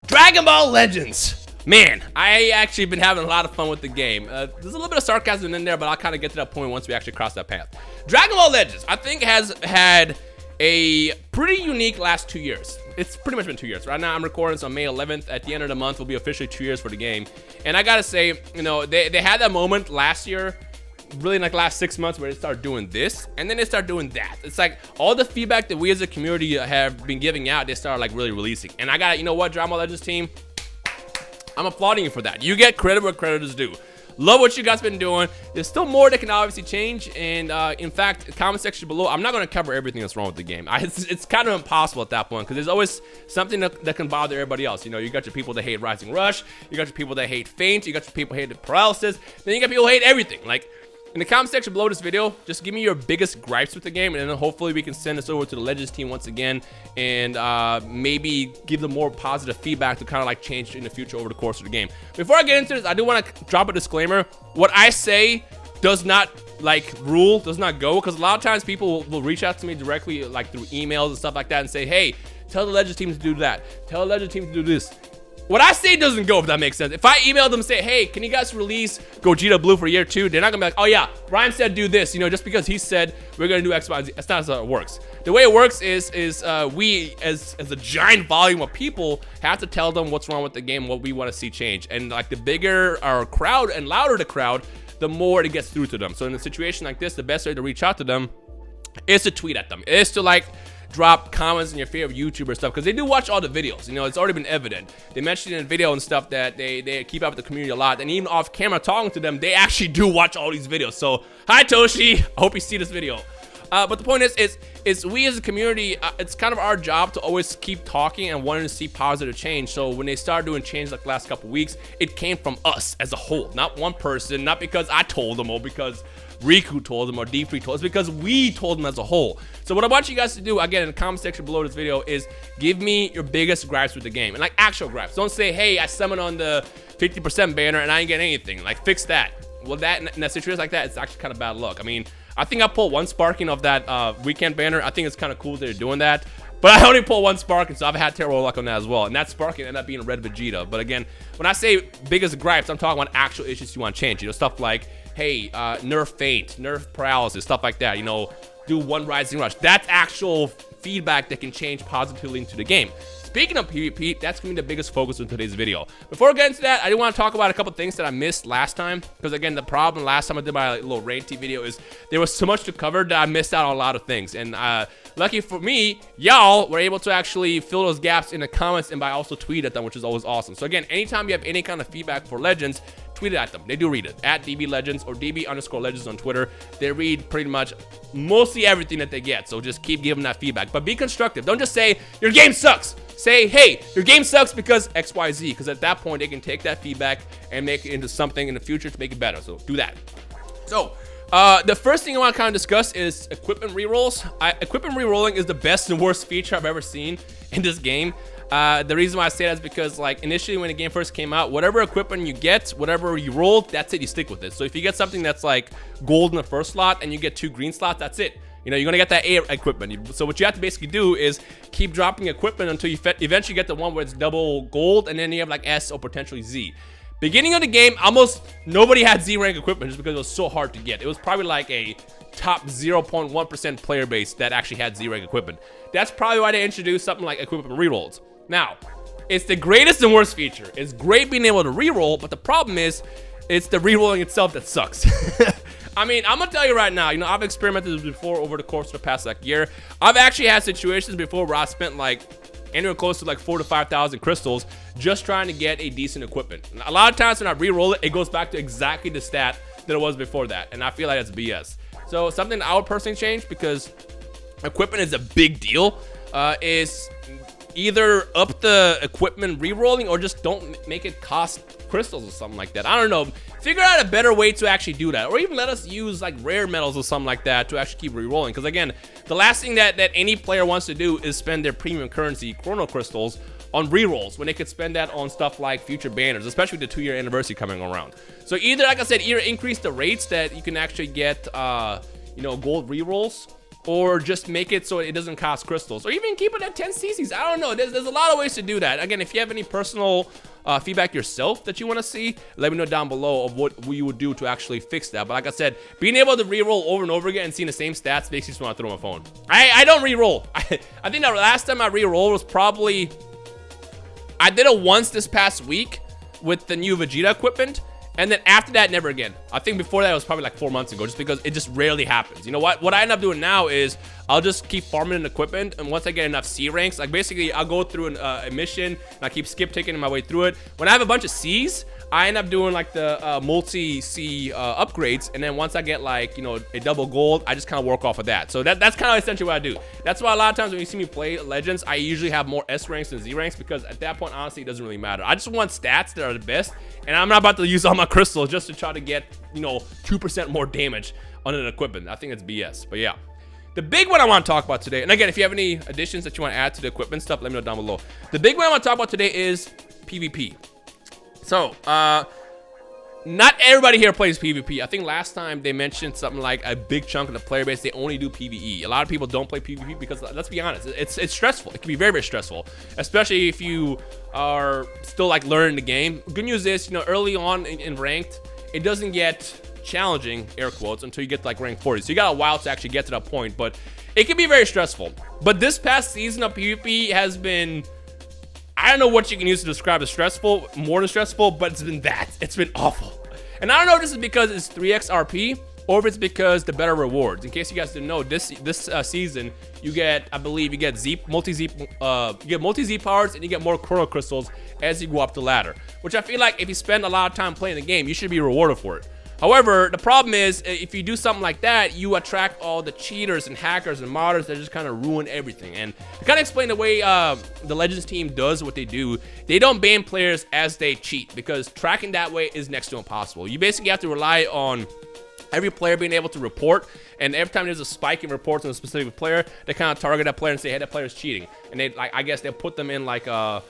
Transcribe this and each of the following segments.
Dragon Ball Legends. Man, I actually been having a lot of fun with the game. There's a little bit of sarcasm in there, but I'll kind of get to that point once we actually cross that path. Dragon Ball Legends, I think, has had a pretty unique last 2 years. It's pretty much been 2 years. Right now, I'm recording this on May 11th. At the end of the month, will be officially 2 years for the game. And I gotta say, you know, they had that moment last year, really in like last 6 months, where they start doing this, and then they start doing that. It's like all the feedback that we as a community have been giving out, they start like really releasing. And I got, you know what, Dragon Ball Legends team, I'm applauding you for that. You get credit where credit is due. Love what you guys been doing. There's still more that can obviously change, and in fact, the comment section below, I'm not going to cover everything that's wrong with the game. It's kind of impossible at that point, because there's always something that can bother everybody else. You know, you got your people that hate Rising Rush, you got your people that hate Feint, you got your people that hate paralysis, then you got people who hate everything. Like, in the comment section below this video, just give me your biggest gripes with the game, and then hopefully we can send this over to the Legends team once again, and maybe give them more positive feedback to kind of like change in the future over the course of the game. Before I get into this, I do want to drop a disclaimer. What I say does not like rule, does not go, because a lot of times people will reach out to me directly, like through emails and stuff like that, and say, hey, tell the Legends team to do that, tell the Legends team to do this. What I say doesn't go, if that makes sense. If I email them and say, hey, can you guys release Gogeta Blue for year 2? They're not gonna be like, oh yeah, Ryan said do this, you know, just because he said we're gonna do X, Y, and Z. That's not how it works. The way it works is we, as a giant volume of people, have to tell them what's wrong with the game, what we want to see change. And like the bigger our crowd and louder the crowd, the more it gets through to them. So in a situation like this, the best way to reach out to them is to tweet at them, is to like drop comments in your favorite YouTuber stuff, because they do watch all the videos. You know, it's already been evident. They mentioned in the video and stuff that they keep up with the community a lot, and even off camera talking to them, they actually do watch all these videos. So hi Toshi, I hope you see this video. But the point is we as a community, it's kind of our job to always keep talking and wanting to see positive change. So when they started doing change like the last couple weeks, it came from us as a whole, not one person, not because I told them or because Riku told them or D3 told us, because we told them as a whole. So what I want you guys to do, again, in the comment section below this video, is give me your biggest gripes with the game, and like actual gripes. Don't say, hey, I summoned on the 50% banner and I ain't getting anything. Like, fix that. Well, that in that situation like that, it's actually kind of bad luck. I mean, I think I pulled one sparking of that weekend banner. I think it's kind of cool that they're doing that. But I only pulled one sparking, so I've had terrible luck on that as well. And that sparking ended up being a red Vegeta. But again, when I say biggest gripes, I'm talking about actual issues you want to change. You know, stuff like, hey, nerf Feint, nerf paralysis, stuff like that. You know, do one Rising Rush. That's actual feedback that can change positively into the game. Speaking of PvP, that's going to be the biggest focus in today's video. Before I get into that, I do want to talk about a couple things that I missed last time. Because again, the problem last time I did my little raid team video is there was so much to cover that I missed out on a lot of things. And lucky for me, y'all were able to actually fill those gaps in the comments and by also tweet at them, which is always awesome. So again, anytime you have any kind of feedback for Legends, tweet it at them. They do read it at DB_Legends or DB_Legends on Twitter. They read pretty much mostly everything that they get. So just keep giving that feedback, but be constructive. Don't just say your game sucks. Say, hey, your game sucks because XYZ, because at that point they can take that feedback and make it into something in the future to make it better. So do that. So the first thing I want to kind of discuss is equipment rerolls. Equipment rerolling is the best and worst feature I've ever seen in this game. The reason why I say that is because, like, initially when the game first came out, whatever equipment you get, whatever you rolled, that's it, you stick with it. So if you get something that's like gold in the first slot and you get 2 green slots, that's it. You know, you're gonna get that A equipment. So what you have to basically do is keep dropping equipment until you eventually get the one where it's double gold, and then you have like S or potentially Z. Beginning of the game, almost nobody had Z rank equipment just because it was so hard to get. It was probably like a top 0.1% player base that actually had Z rank equipment. That's probably why they introduced something like equipment rerolls. Now, it's the greatest and worst feature. It's great being able to reroll, but the problem is it's the rerolling itself that sucks. I mean, I'm gonna tell you right now, you know, I've experimented with this before over the course of the past like year. I've actually had situations before where I spent like anywhere close to like 4,000 to 5,000 crystals just trying to get a decent equipment. And a lot of times when I re-roll it, it goes back to exactly the stat that it was before that, and I feel like that's BS. So something I would personally change, because equipment is a big deal, is either up the equipment re-rolling or just don't make it cost crystals or something like that. I don't know. Figure out a better way to actually do that, or even let us use like rare metals or something like that to actually keep re-rolling. Because again, the last thing that any player wants to do is spend their premium currency, chrono crystals, on re-rolls when they could spend that on stuff like future banners, especially the 2-year anniversary coming around. So either, like I said, either increase the rates that you can actually get, you know, gold rerolls, or just make it so it doesn't cost crystals, or even keep it at 10 CCs. I don't know. There's a lot of ways to do that. Again, if you have any personal feedback yourself that you want to see, let me know down below of what you would do to actually fix that. But like I said, being able to reroll over and over again and seeing the same stats makes you just want to throw my phone. I don't reroll. I think that last time I rerolled was probably, I did it once this past week with the new Vegeta equipment. And then after that, never again. I think before that, it was probably like 4 months ago, just because it just rarely happens. You know what? What I end up doing now is I'll just keep farming an equipment, and once I get enough C ranks, like basically I'll go through a mission, and I keep skip taking my way through it. When I have a bunch of C's, I end up doing like the multi-C upgrades, and then once I get like, you know, a double gold, I just kind of work off of that. So that's kind of essentially what I do. That's why a lot of times when you see me play Legends, I usually have more S ranks than Z ranks, because at that point, honestly, it doesn't really matter. I just want stats that are the best, and I'm not about to use all my crystals just to try to get, you know, 2% more damage on an equipment. I think it's BS, but yeah. The big one I want to talk about today, and again, if you have any additions that you want to add to the equipment stuff, let me know down below. The big one I want to talk about today is PvP. So, not everybody here plays PvP. I think last time they mentioned something like a big chunk of the player base, they only do PvE. A lot of people don't play PvP because, let's be honest, it's stressful. It can be very, very stressful, especially if you are still like learning the game. Good news is, you know, early on in ranked, it doesn't get challenging, air quotes, until you get to like rank 40. So you got a while to actually get to that point, but it can be very stressful. But this past season of PvP has been, I don't know what you can use to describe as stressful, more than stressful, but it's been that. It's been awful. And I don't know if this is because it's 3x RP, or if it's because the better rewards. In case you guys didn't know, this season, you get, I believe, you get multi-Z powers, and you get more chrono crystals as you go up the ladder. Which I feel like if you spend a lot of time playing the game, you should be rewarded for it. However, the problem is, if you do something like that, you attract all the cheaters and hackers and modders that just kind of ruin everything. And to kind of explain the way the Legends team does what they do, they don't ban players as they cheat, because tracking that way is next to impossible. You basically have to rely on every player being able to report, and every time there's a spike in reports on a specific player, they kind of target that player and say, hey, that player's cheating. And they, like, I guess they'll put them in like a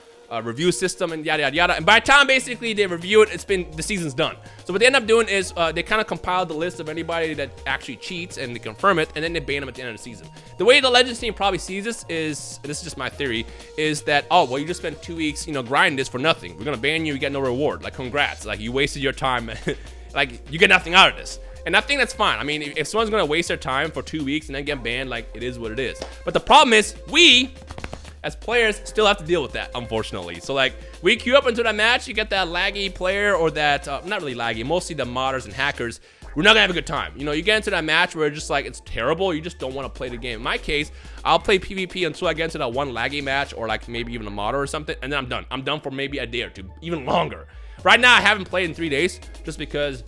review system and yada yada yada, and by the time basically they review it, the season's done. So what they end up doing is they kind of compile the list of anybody that actually cheats, and they confirm it, and then they ban them at the end of the season. The way the Legends team probably sees this is, this is just my theory, is that, oh well, you just spent 2 weeks, you know, grinding this for nothing. We're gonna ban you, you get no reward. Like, congrats, like you wasted your time. Like, you get nothing out of this. And I think that's fine. I mean, if someone's gonna waste their time for 2 weeks and then get banned, like, it is what it is. But the problem is, we as players still have to deal with that, unfortunately. So like, we queue up into that match, you get that laggy player, or that not really laggy, mostly the modders and hackers. We're not gonna have a good time. You know, you get into that match where it's just like, it's terrible, you just don't want to play the game. In my case, I'll play PvP until I get into that one laggy match, or like maybe even a modder or something, and then I'm done. I'm done for maybe a day or two, even longer. Right now, I haven't played in 3 days, just because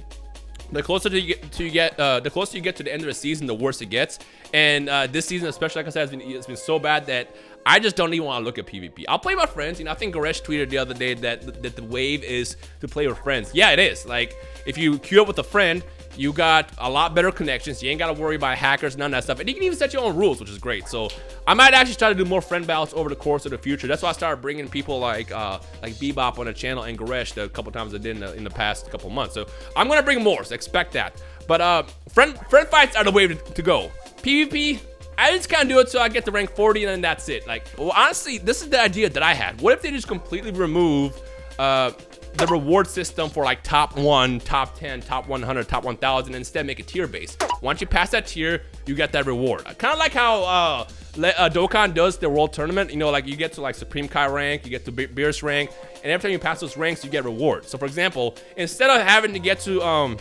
the closer you get to the end of the season, the worse it gets. And this season, especially, like I said, it's been so bad that I just don't even want to look at PvP. I'll play with friends. You know, I think Goresh tweeted the other day that the wave is to play with friends. Yeah, it is. Like, if you queue up with a friend, you got a lot better connections. You ain't got to worry about hackers, none of that stuff. And you can even set your own rules, which is great. So I might actually try to do more friend battles over the course of the future. That's why I started bringing people like Bebop on the channel, and Goresh the couple times I did in the past couple months. So I'm gonna bring more, so expect that. But friend fights are the way to go. PvP, I just kind of do it so I get to rank 40, and then that's it. Like, well, honestly, this is the idea that I had. What if they just completely remove the reward system for like top 1, top 10, top 100, top 1000, and instead make it tier based? Once you pass that tier, you get that reward. Kind of like how Dokkan does the world tournament. You know, like you get to like Supreme Kai rank, you get to Beerus rank, and every time you pass those ranks, you get rewards. So for example, instead of having to get to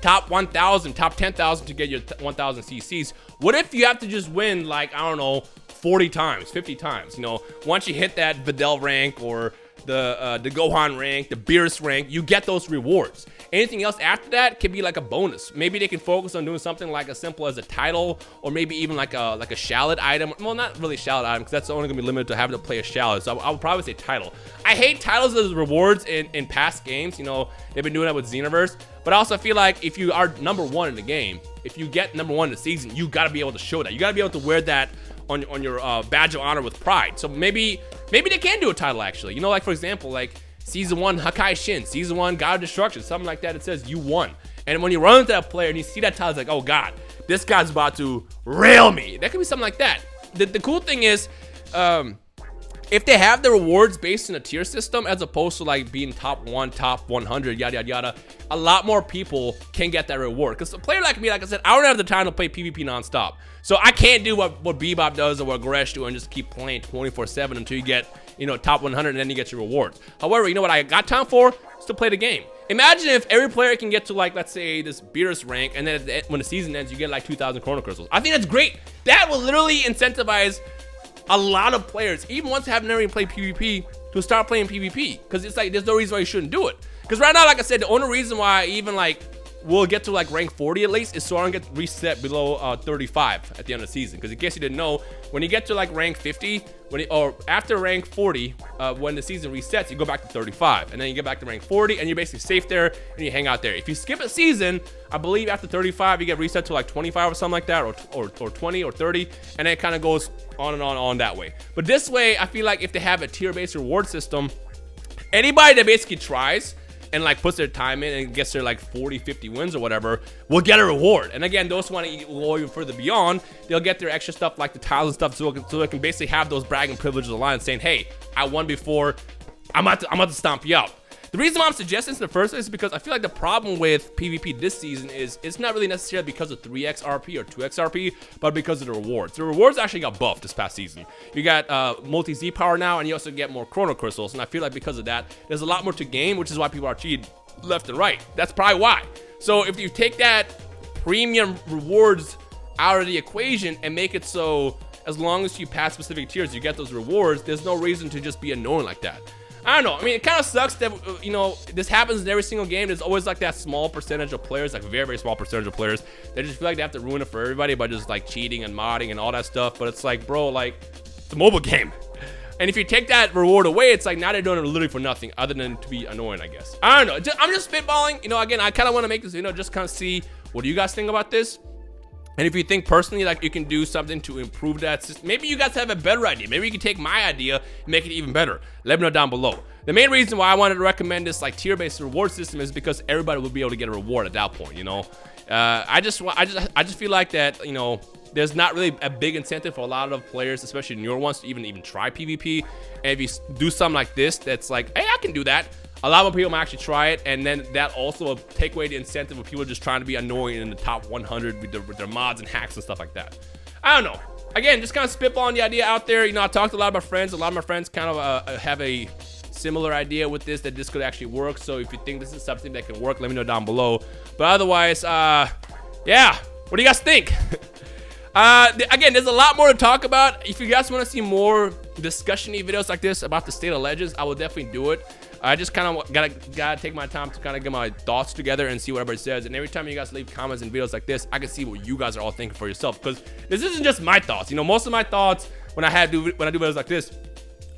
top 1000, top 10,000 to get your 1000 CCs, what if you have to just win like, I don't know, 40 times, 50 times? You know, once you hit that Videl rank, or the Gohan rank, the Beerus rank, you get those rewards. Anything else after that can be like a bonus. Maybe they can focus on doing something like as simple as a title, or maybe even like a shallot item. Well, not really shallot item, because that's only gonna be limited to having to play a shallot. So I would probably say title. I hate titles as rewards in past games. You know, they've been doing that with Xenoverse. But I also feel like if you are #1 in the game, if you get #1 in the season, you gotta be able to show that. You gotta be able to wear that on your badge of honor with pride. So maybe they can do a title, actually. You know, like for example, like Season 1 Hakai Shin, Season 1 God of Destruction, something like that. It says you won. And when you run into that player and you see that tile, it's like, oh God, this guy's about to rail me. That could be something like that. The cool thing is, if they have the rewards based in a tier system as opposed to like being top 1, top 100, yada yada yada, a lot more people can get that reward. Because a player like me, like I said, I don't have the time to play PvP nonstop. So I can't do what Bebop does or what Gresh do and just keep playing 24/7 until you get, top 100 and then you get your rewards. However, you know what I got time for? Is to play the game. Imagine if every player can get to like, let's say this Beerus rank, and then when the season ends, you get like 2,000 Chrono Crystals. I think that's great. That will literally incentivize a lot of players, even ones that have never even played PvP, to start playing PvP. Because it's like, there's no reason why you shouldn't do it. Because right now, like I said, the only reason why I even like we'll get to like rank 40 at least is so I don't get reset below 35 at the end of the season. Because in case you didn't know, when you get to like rank 50, or after rank 40, when the season resets, you go back to 35, and then you get back to rank 40, and you're basically safe there, and you hang out there. If you skip a season, I believe after 35, you get reset to like 25 or something like that, or 20 or 30, and then it kind of goes on and on that way. But this way, I feel like if they have a tier-based reward system, anybody that basically tries and like puts their time in and gets their like 40, 50 wins or whatever, will get a reward. And again, those who want to go even further beyond, they'll get their extra stuff like the tiles and stuff, so they can basically have those bragging privileges aligned, saying, hey, I won before, I'm about to stomp you out. The reason why I'm suggesting this in the first place is because I feel like the problem with PvP this season is it's not really necessarily because of 3x RP or 2x RP, but because of the rewards. The rewards actually got buffed this past season. You got multi-Z power now, and you also get more Chrono Crystals, and I feel like because of that, there's a lot more to gain, which is why people are cheating left and right. That's probably why. So if you take that premium rewards out of the equation and make it so as long as you pass specific tiers, you get those rewards, there's no reason to just be annoying like that. I don't know. I mean, it kind of sucks that, this happens in every single game. There's always like that small percentage of players, like a very, very small percentage of players, that just feel like they have to ruin it for everybody by just like cheating and modding and all that stuff. But it's like, bro, like, it's a mobile game. And if you take that reward away, it's like now they're doing it literally for nothing other than to be annoying, I guess. I don't know. I'm just spitballing. Again, I kind of want to make this, just kind of see what do you guys think about this. And if you think personally like you can do something to improve that system, maybe you guys have a better idea. Maybe you can take my idea and make it even better. Let me know down below. The main reason why I wanted to recommend this like tier-based reward system is because everybody will be able to get a reward at that point. I just feel like that there's not really a big incentive for a lot of players, especially newer ones, to even try PvP. And if you do something like this, that's like, hey, I can do that. A lot more people might actually try it, and then that also will take away the incentive of people just trying to be annoying in the top 100 with their mods and hacks and stuff like that. I don't know. Again, just kind of spitballing the idea out there. I talked to a lot of my friends. A lot of my friends kind of have a similar idea with this, that this could actually work. So if you think this is something that can work, let me know down below. But otherwise, yeah, what do you guys think? Again, there's a lot more to talk about. If you guys want to see more discussion-y videos like this about the state of Legends, I will definitely do it. I just kind of gotta take my time to kind of get my thoughts together and see what everybody says. And every time you guys leave comments and videos like this, I can see what you guys are all thinking for yourself, because this isn't just my thoughts. Most of my thoughts when I do videos like this,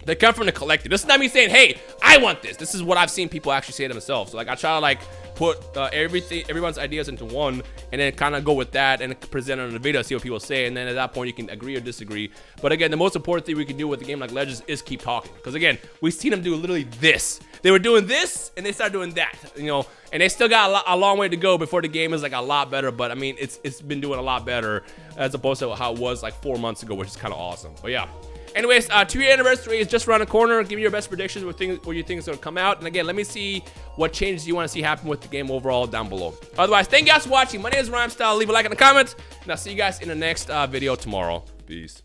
they come from the collective. This is not me saying, hey, I want this. This is what I've seen people actually say themselves. So like I try to like put everyone's ideas into one, and then kind of go with that and present it on the video, see what people say, and then at that point you can agree or disagree. But again, the most important thing we can do with a game like Legends is keep talking, because again, we've seen them do literally this. They were doing this and they started doing that, and they still got a long way to go before the game is like a lot better. But I mean, it's been doing a lot better as opposed to how it was like 4 months ago, which is kind of awesome. But yeah. Anyways, 2-year anniversary is just around the corner. Give me your best predictions, what you think is going to come out. And again, let me see what changes you want to see happen with the game overall down below. Otherwise, thank you guys for watching. My name is Rhymestyle. Leave a like in the comments, and I'll see you guys in the next video tomorrow. Peace.